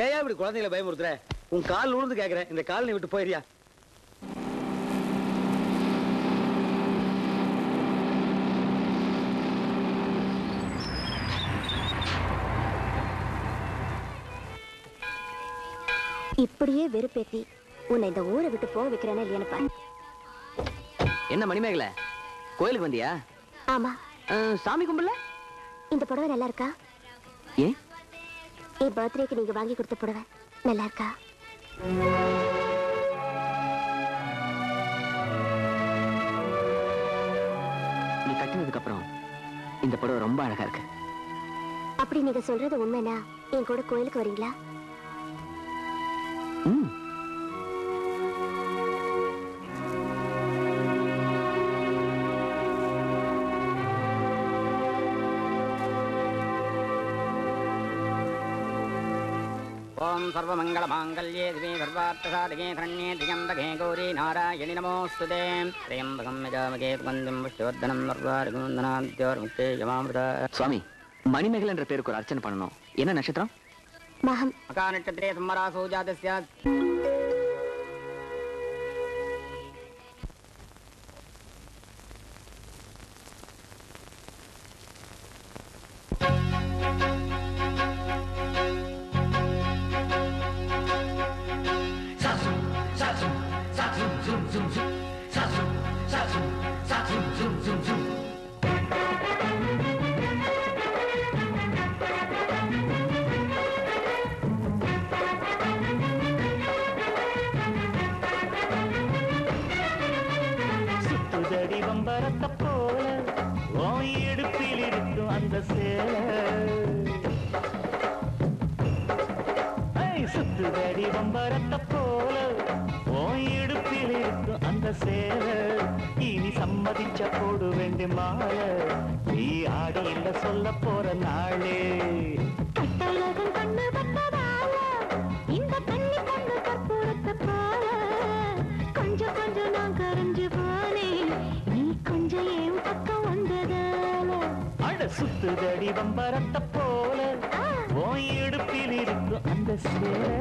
ஏன் இப்படி குழந்தைகளை பயமுறுத்துற? உன் கால் உழுந்து கேட்கிறேன், இந்த கால் நீ விட்டு போயிரியா? இப்படியே வெறுப்பேத்தி உன்னை இந்த ஊரை விட்டு போக வைக்கிறேன்னு இல்லையான்னு பாரு. என்ன மணிமேகல, கோயிலுக்கு வந்தியா? ஆமா. சாமி கும்பிடல? இந்த புடவை நல்லா இருக்கா? ஏன் என் பர்த்டேக்கு நீங்க வாங்கி கொடுத்த புடவை நல்லா இருக்கா? நீ கட்டினதுக்கு அப்புறம் இந்த புடவை ரொம்ப அழகா இருக்கு. அப்படி நீங்க சொல்றது உண்மைனா என் கூட கோயிலுக்கு வரீங்களா? ओम सर्वमंगल मांगल्ये दिवे सर्वार्थसाधके शरण्ये त्र्यंबके गौरी नारायणि नमोस्तुते त्र्यंबकं यजामहे सुगन्धिं पुष्टिवर्धनं सर्वार्गवन्दनाद्योर्मुक्ते यमामृता. சுவாமி, மணிமேகலை என்ற பேருக்கு ஒரு அர்ச்சனை பண்ணணும். என்ன நட்சத்திரம்? மகம். मका नक्षत्रे सम्मरासो जातस्य சுத்துதடி வம்பரத்தை போல ஓய் இடுப்பில் இருக்கும் அந்த சேலை. சுத்துதடி வம்பரத்தை போல ஓய் இடுப்பில் இருக்கும் அந்த சேலை. இனி சம்மதிச்ச போடு வேண்டி மாலை, நீ ஆடி இல்ல சொல்ல போற நாளே. கட்டழகன் கண்ணு பட்டதால இந்த கண்ணி கண்ணு கற்பூரத்தை போல கொஞ்சம் கொஞ்சம் நான் கரைஞ்சு போனேன், நீ கொஞ்சம் என் பக்கம் வந்ததால. அட சுத்துதடி வம்பரத்தை போல ஓய் இடுப்பில் இருக்கும் அந்த சேலை.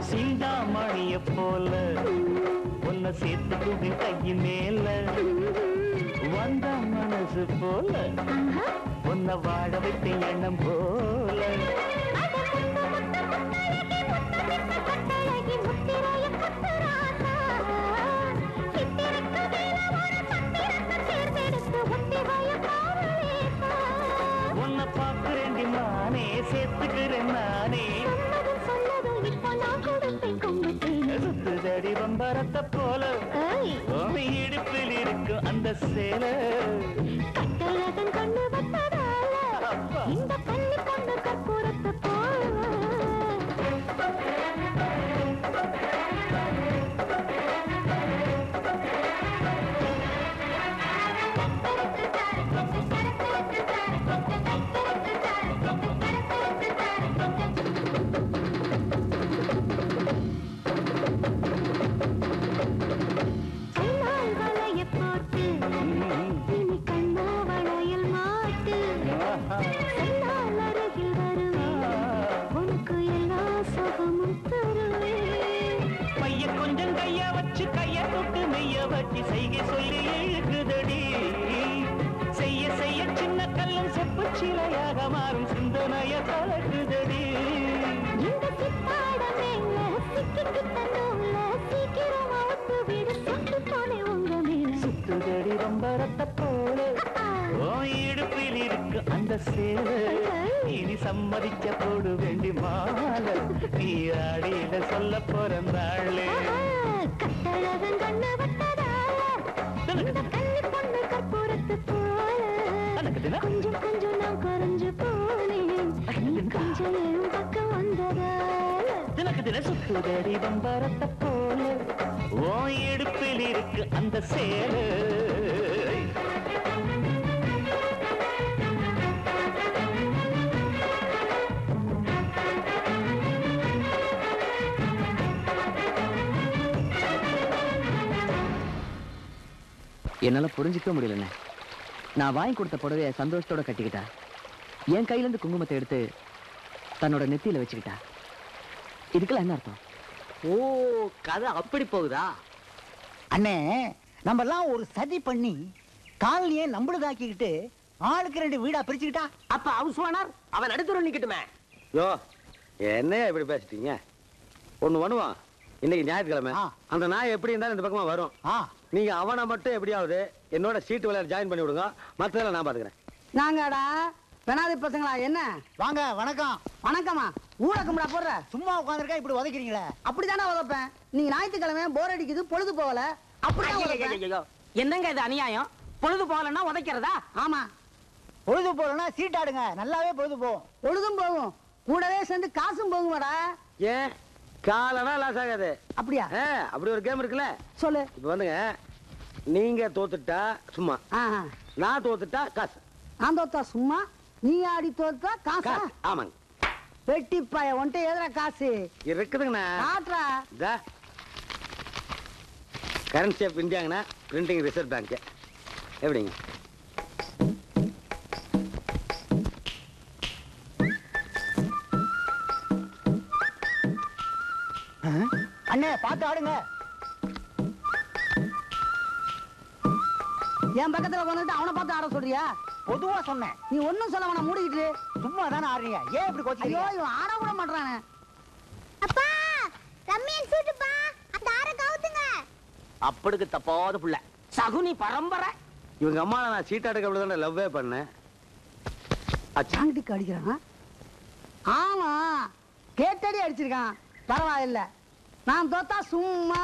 சிந்தாமணிய போல உன்னை சேர்த்துக்குமே கையின் மேல வந்த மனசு போல உன்னை வாழ வைத்த எண்ணம் போல. உன்னை பார்க்கிறேன் நானே, சேர்த்துக்கிறேன் நானே. சுத்துதடி வம்பரத்தை போல இடுப்பில் இருக்கும் அந்த சேலை. கட்டழகன் கண்ணு பட்டதால இந்த கண்ணி கண்ணு கற்பூரத்தை போல. கொஞ்சம் கைய வச்சு கைய தொட்டு மெய்ய வச்சு செய்கை சொல்லி இழுக்குதடி. செய்ய செய்ய சின்ன கல்லும் செப்பு சிலையாக மாறும் சிந்தனைய கலக்குதடி. சுத்துதடி வம்பரத்தை போல இடுப்பில் இருக்கு அந்த சேலை. இனி சம்மதிச்ச போடு வேண்டி மாலை, நீ ஆடியில சொல்ல போற நாளே. கட்டழகன் கண்ணு பட்டதால இந்த கண்ணி பொண்ணு கற்பூரத்தை போல கொஞ்சம் கொஞ்சம் நான் கரைஞ்சு போ. கொஞ்சம் பக்கம் வந்ததால தினக்கு தின சுத்துதடி பம்பரத்தை போல ஓ இடுப்பில் இருக்கு அந்த சேலை. என்னால புரிஞ்சிக்க முடியலண்ணே. நான் வாங்கி கொடுத்த புடவைய சந்தோஷத்தோட கட்டிக்கிட்டா, என் கையில இருந்து குங்குமத்தை எடுத்து தன்னோட நெத்தியில வச்சுக்கிட்டா. இதுக்கெல்லாம் என்ன அர்த்தம்? ஓ, கதை அப்படி போகுதா? அண்ணே, நம்ம எல்லாம் ஒரு சதி பண்ணி காலனியே நம்மளுதாக்கிக்கிட்டு ஆளுக்கு 2 வீடா பிரிச்சுக்கிட்டா. அப்ப ஹவுஸ் ஓனர் அவன் நடுத்தர நிக்கட்டுமே. யோ, என்னையா இப்படி பேசிட்டீங்க? ஒண்ணு பண்ணுவான், இன்னைக்கு ஞாயிற்றுக்கிழமை. அந்த நாய் எப்படி இருந்தாலும் இந்த பக்கமா வரும். நீங்க அவனை மட்டும் எப்படியாவது என்னோட சீட்டு விளையாட ஜாயின் பண்ணி விடுங்க. மத்ததெல்லாம் நான் பாத்துக்கிறேன். நாங்கடா பெனாதி பசங்களா? என்ன வாங்க. வணக்கம். வணக்கமா? ஊட கும்பிடா போடுற? சும்மா உட்காந்துருக்கா இப்படி உதைக்கிறீங்களே? அப்படித்தானே உதப்பேன். நீங்க ஞாயிற்றுக்கிழமை போர் அடிக்குது, பொழுது போகல, அப்படிதான். என்னங்க இது அநியாயம்? பொழுது போகலன்னா உதைக்கிறதா? ஆமா, பொழுது போகலன்னா சீட்டாடுங்க, நல்லாவே பொழுது போகும். பொழுதும் போகும், கூடவே சேர்ந்து காசும் போகுமாடா. ஏன் காலனா லாஸ் ஆகாது? அப்படியா? அப்படி ஒரு கேம் இருக்குல்ல. சொல்லு. இப்ப வந்துங்க, நீங்க தோத்துட்டா சும்மா, நான் தோத்துட்டா காசு. நான் தோத்தா சும்மா, நீ ஆடி தோத்தா காசா? ஆமாங்க. வெட்டி பாய ஒன்ட்டு எதிர காசு இருக்குதுங்கண்ணா. காட்டுறா. கரன்சி ஆஃப் இந்தியாங்கண்ணா, பிரிண்டிங் ரிசர்வ் பேங்க். எப்படிங்க? அண்ணே, பார்த்து ஆடுங்க. என் பக்கத்துல வந்துட்டு அவனை பார்த்து ஆட சொல்றியா? பொதுவா சொன்னேன். நீ ஒன்னும் சொல்ல வேணாம், மூடிக்கிட்டு சும்மா தானே ஆடுறீங்க, ஏன் இப்படி கோச்சிக்கிறீங்க? ஐயோ, இவன் ஆட கூட மாட்டானே. அப்பா, ரம்மியன் சூட்டுப்பா, அந்த ஆற கவுத்துங்க. அப்படிக்கு தப்பாத புள்ள, சகுனி பரம்பரை. இவங்க அம்மா நான் சீட்டாடுக்கு அப்படிதான் லவ்வே பண்ணேன். சாங்கிட்டுக்கு அடிக்கிறான். ஆமா, கேட்டடி அடிச்சிருக்கான். பரவாயில்ல, நான் தோத்தா சும்மா.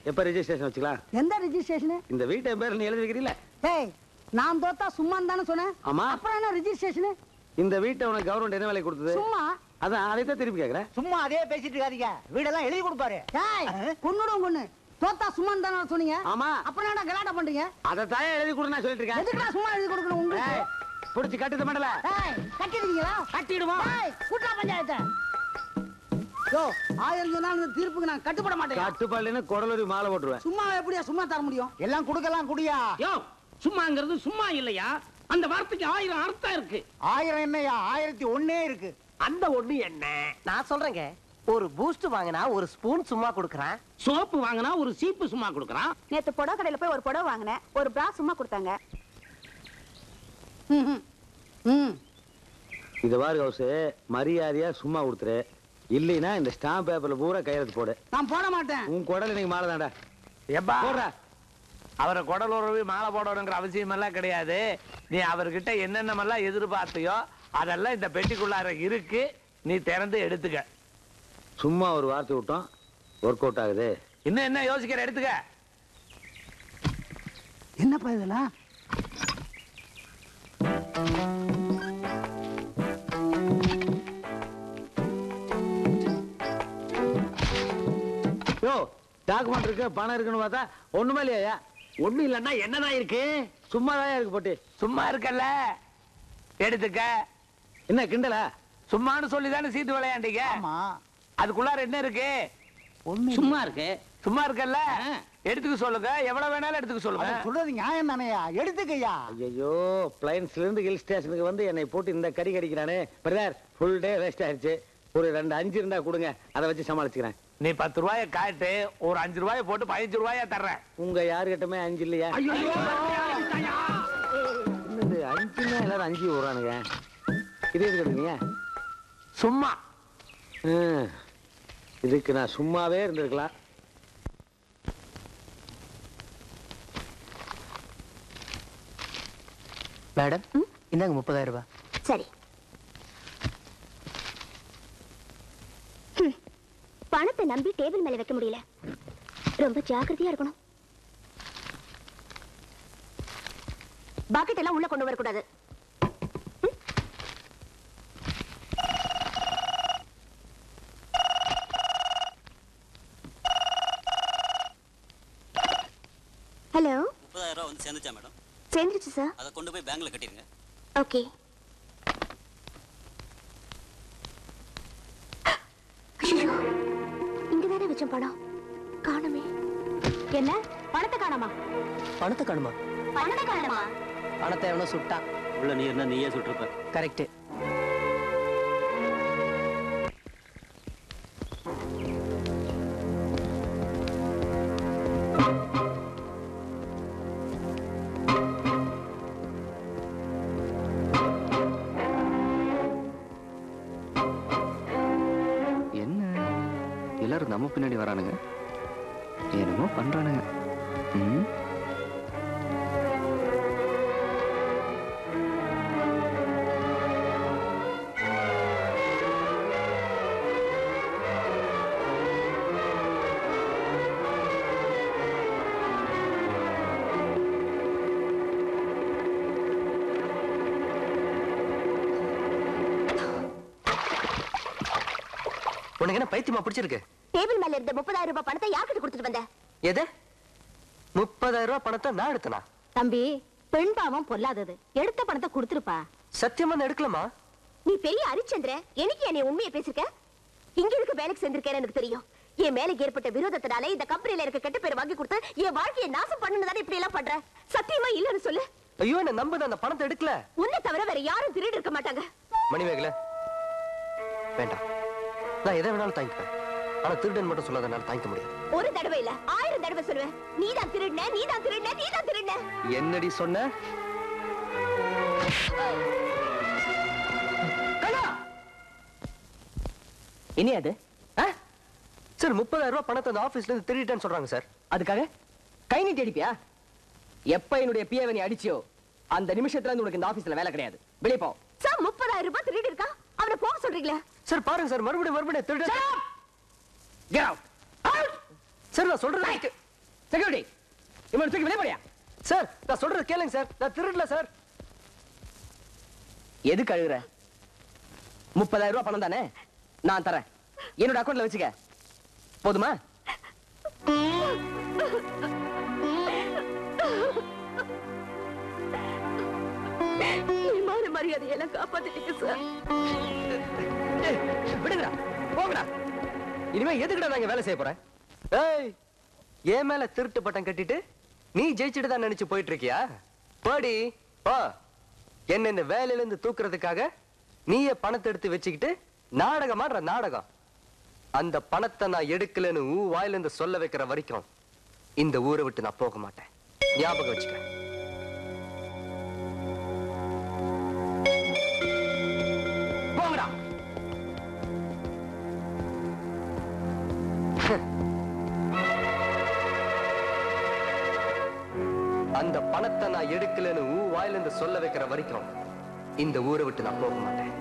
எப்ப ரெஜிஸ்ட்ரேஷன் வச்சுக்கலாம்? எந்த ரெஜிஸ்ட்ரேஷன்? இந்த வீட்டை பேர் நீ எழுதி வைக்கிறீல? ஏய், நான் தோத்தா சும்மான்னு தானே சொன்னேன். ஆமா. அப்புறம் என்ன ரெஜிஸ்ட்ரேஷன்? இந்த வீட்டை உனக்கு கவர்மெண்ட் என்ன வேலை கொடுத்தது? சும்மா. அதான் அதைத்தான் திருப்பி கேக்குறேன். சும்மா அதே பேசிட்டு இருக்காதீங்க, வீடெல்லாம் எழுதி கொடுப்பாரு. ஏய், கொன்னுடும் கொன்னு. தோத்தா சும்மான்னு தானே சொன்னீங்க. ஆமா. அப்புறம் என்ன கலாட்டா பண்றீங்க? அதை தான் எழுதி கொடு நான் சொல்லிட்டு இருக்கேன். எதுக்குடா சும்மா எழுதி கொடுக்கணும் உங்களுக்கு? புடிச்சு கட்டுது மண்டல. ஏய், கட்டிடுவீங்களா? கட்டிடுவோம். ஏய், கூட்டா பஞ்சாயத்தை. யோ, 1000 சொன்னா இந்த தீர்ப்புக்கு நான் கட்டுப்பட மாட்டேன். கட்டுப்பாடுன்னு குடலூரி மாலை போட்டுருவேன். சும்மா எப்படியா சும்மா தர முடியும்? எல்லாம் கொடுக்கலாம், குடியா. யோ, சும்மாங்கிறது சும்மா இல்லையா? அந்த வார்த்தைக்கு 1000 அர்த்தம் இருக்கு. 1000 என்னையா, 1001 இருக்கு. அந்த ஒண்ணு என்ன? நான் சொல்றேங்க, ஒரு பூஸ்ட் வாங்கினா ஒரு ஸ்பூன் சும்மா கொடுக்கறான். சோப்பு வாங்கினா ஒரு சீப்பு சும்மா கொடுக்கறான். நேத்து புடவை கடையில போய் ஒரு புடவை வாங்கினேன், ஒரு பிரா சும்மா கொடுத்தாங்க. இது பாரு ஹவுஸ், மரியாதையா சும்மா கொடுத்துரு. இல்லைன்னா இந்த ஸ்டாம்ப் பேப்பர்ல பூரா கையெழுத்து போடு. நான் போட மாட்டேன். உன் குடல் இன்னைக்கு மாலை தான்டா. எப்பா போடுறா. அவரை குடலுறவி மாலை போடணுங்கிற அவசியம் எல்லாம் கிடையாது. நீ அவர்கிட்ட என்னென்னமெல்லாம் எதிர்பார்த்தியோ அதெல்லாம் இந்த பெட்டிக்குள்ளார இருக்கு. நீ திறந்து எடுத்துக்க. சும்மா ஒரு வார்த்தை விட்டோம், ஒர்க் அவுட் ஆகுது. இன்னும் என்ன யோசிக்கிற? எடுத்துக்க. என்னப்பா இதெல்லாம்? யோ, டாக்குமெண்ட் இருக்கு, பணம் இருக்குன்னு பார்த்தா ஒண்ணுமே இல்லையா? ஒண்ணு இல்லன்னா என்னதான் இருக்கு? சும்மாதான் இருக்கு போட்டி. சும்மா இருக்கல்ல, எடுத்துக்க. என்ன கிண்டலா? சும்மான்னு சொல்லிதானே சீட்டு விளையாண்டீங்க. ஆமா, அதுக்குள்ளார என்ன இருக்கு? சும்மா இருக்கு. சும்மா இருக்கல்ல, எடுத்துக்க சொல்லுங்க. எவ்வளவு வேணாலும் எடுத்துக்க சொல்லுங்க. சொல்றது நியாயம் தானேயா, எடுத்துக்கையா. ஐயோ, பிளைன்ஸ்ல இருந்து ஹில் ஸ்டேஷனுக்கு வந்து என்னை போட்டு இந்த கடி கடிக்கிறானே. பிரதர், ஃபுல் டே வேஸ்ட் ஆயிடுச்சு. ஒரு 2 5 இருந்தா கொடுங்க, அதை வச்சு சமாளிச்சுக்கிறேன். நீ 10 ரூபாய காட்டு, ஒரு 5 ரூபாய போட்டு 15 ரூபாயா தர்றேன். உங்க யாருக்கிட்டமே 5 இல்லையா? என்னது 5ன்னா எல்லாரும் 5 விடுறானுங்க. இது எதுக்கு எடுக்கிறீங்க? சும்மா. இதுக்கு நான் சும்மாவே இருந்திருக்கலாம். மேடம், இந்தாங்க 30,000 ரூபாய். சரி. பணத்தை நம்பி டேபிள் மேல வைக்க முடியல, ரொம்ப ஜாக்கிரதையா இருக்கணும். பாக்கெட் எல்லாம் உள்ள கொண்டு வரக்கூடாது. சேர்ந்துச்சா மேடம்? சேர்ந்துருச்சு சார். அதை கொண்டு போய் பேங்க்ல கட்டிருங்க. ஓகே. ஐயோ, இங்கதானே வச்சோம் பணம். காணுமே. என்ன பணத்தை காணாமா? பணத்தை காணுமா? பணத்தை காணாமா? பணத்தை எவனோ சுட்டா. உள்ள நீ இருந்தா நீயே சுட்டிருப்ப. கரெக்ட். எல்லாரும் நம்ம பின்னாடி வரானுங்க, என்னமோ பண்றானுங்க. உனக்கு என்ன பைத்தியமா பிடிச்சிருக்கு? டேபிள் மேல இருந்த 30,000 ரூபாய் பணத்தை யார்கிட்ட கொடுத்துட்டு வந்த? எது? 30,000 ரூபாய் பணத்தை நான் எடுத்தனா? தம்பி, பெண் பாவம் பொல்லாதது. எடுத்த பணத்தை கொடுத்துருப்பா. சத்தியமா நான் எடுக்கலமா? நீ பெரிய ஹரிச்சந்திர, எனக்கு என்னை உண்மையை பேசிருக்க. இங்க இருக்க வேலைக்கு செஞ்சிருக்கேன்னு எனக்கு தெரியும். என் மேல ஏற்பட்ட விரோதத்தினால இந்த கம்பெனில இருக்க கெட்ட பேர் வாங்கி கொடுத்து என் வாழ்க்கையை நாசம் பண்ணணும்னு இப்படி எல்லாம் பண்ற. சத்தியமா இல்லன்னு சொல்லு. ஐயோ, என்ன நம்புது, அந்த பணத்தை எடுக்கல. உன்னை தவிர வேற யாரும் திருடி இருக்க மாட்டாங்க. மணிமேகலை, வேண்டாம். நான் எதை வேணாலும் தாங்கிப்பேன். ஆனா திருடன் மட்டும் சொல்லாதனால தாங்கிக்க முடியாது. ஒரு தடவை இல்ல 1000 தடவை சொல்லுவேன். நீதான் திருடுன, நீதான் திருடுன, நீதான் திருடுன. என்னடி சொன்ன? இனி அது சார் 30,000 ரூபாய் பணத்தை அந்த ஆபீஸ்ல இருந்து திருடிட்டேன்னு சொல்றாங்க சார். அதுக்காக கை நீட்டி அடிப்பியா? எப்ப என்னுடைய பிஏவை நீ அடிச்சியோ அந்த நிமிஷத்துல இருந்து உனக்கு இந்த ஆபீஸ்ல வேலை கிடையாது. வெளிய போ. சார் 30,000 ரூபாய் திருடி இருக்கா, அவனை போக சொல்றீங்களா? சார் பாருங்க சார், மறுபடியும் திருடன். Get out. Out. சார் நான் சொல்றது செக்யூரிட்டி, இவனை தூக்கி வெளிய போறியா? சார் நான் சொல்றது கேளுங்க சார், நான் திருடல சார். எது கழுகுற? 30,000 ரூபாய் பணம் தானே, நான் தரேன். என்னோட அக்கௌண்ட்ல வச்சுக்க, போதுமா? மரியாதையெல்லாம் காப்பாத்திட்டீங்க சார். விடுங்கடா, போங்கடா. இனிமே எதுக்குடா நான் இங்க வேலை செய்ய போறேன்? ஏய், என் மேல திருட்டு பட்டம் கட்டிட்டு நீ ஜெயிச்சுட்டு தான் நினைச்சு போயிட்டு இருக்கியா? போடி போ. என்ன இந்த வேலையில இருந்து தூக்குறதுக்காக நீயே பணத்தை எடுத்து வச்சுக்கிட்டு நாடகமாடுற நாடகம். அந்த பணத்தை நான் எடுக்கலன்னு வாயில இருந்து சொல்ல வைக்கிற வரைக்கும் இந்த ஊரை விட்டு நான் போக மாட்டேன். ஞாபகம் வச்சுக்க. போங்கடா. அந்த பணத்தை நான் எடுக்கலன்னு வாயில இருந்து சொல்ல வைக்கிற வரைக்கும் இந்த ஊரை விட்டு நான் போக மாட்டேன்.